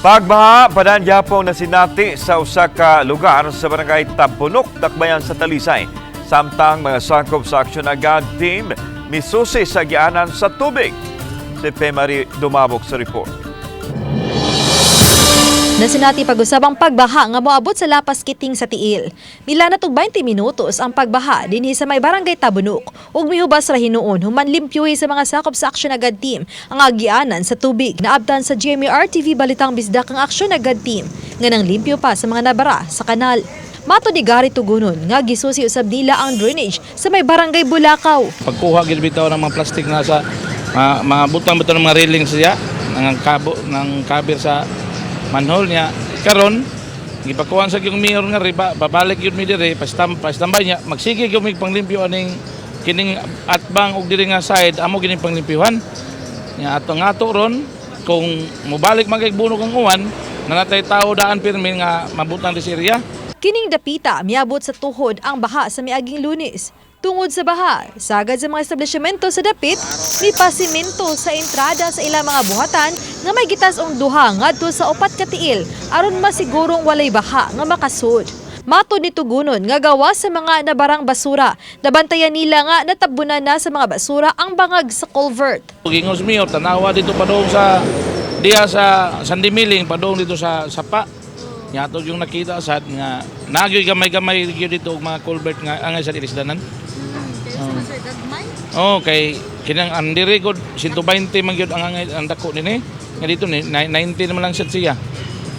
Pagbaha, padan gyapon na sinati sa usa ka lugar sa barangay Tabunok, Dakbayan sa Talisay. Samtang mga sakop sa Aksyon Agad team misusi sa gianan sa tubig. Si Marie Dumabok sa report. Nasinati pag-usabang pagbaha nga moabot sa Lapas Kiting sa Tiil. Mila na 20 minutos ang pagbaha dinhi sa may barangay Tabunok ug mihubas ra hinuon human limpyuhi sa mga sakop sa Aksyon Agad team ang agianan sa tubig. Naabtan sa GMA RTV Balitang Bisdak ang Aksyon Agad team nga nang limpyo pa sa mga nabara sa kanal. Mato ni Gary Tugunon nga gisusi usab nila ang drainage sa may barangay Bulakaw. Pagkuha gid bitaw ng mga plastic na sa mga butang-butang ng mga railing siya ng kabir sa manhole niya. Karon gipakuan sa yung mayor nga riba babalik yun mi dire pastambay niya magsige gyud mig panglimpyo aning kining atbang og diri nga side amo gining panglimpyuhan nya ato ron kung mobalik magigbunog ang uwan nanatay tao daan pirmi nga mabutang di area. Kining dapita miabot sa tuhod ang baha sa miaging Lunes. Tungod sa baha, sagad sa mga establishmento sa dapit, may pasimento sa entrada sa ilang mga buhatan nga may gitas ong duha ngadto sa 4 ka tiil aron masigurong walay baha nga makasud. Mato ni Tugunon nga gawa sa mga nabarang basura, nabantayan nila nga natabunan na sa mga basura ang bangag sa culvert. Gingos miyo tanawa dito padong sa diya sa Sandimiling padong dito sa Sapa. Yato yung nakita sa nga nagyoy gamay-gamay dito og mga culvert nga angay sa ilisdanan. Kay kinang andiri gud 120 man gyud ang dako nini. Nga dito ni 90 naman lang siya.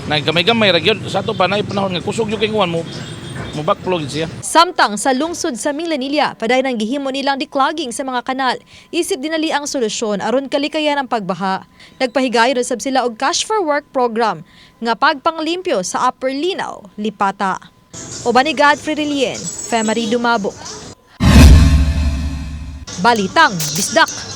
Naggamay-gamay ra gyud sa ato pa nay panahon nga kusog yung kinguan mo backplug siya. Samtang sa lungsod sa Milanilla, paday nang gihimo nilang declogging sa mga kanal. Isip dinali ang solusyon aron kalikayan ang pagbaha. Nagpahigayon usab sila og Cash for Work program nga pagpanglimpyo sa Upper Linaw, Lipata. Uban ni Godfrey Relien, Marie Dumabok. Balitang Bisdak.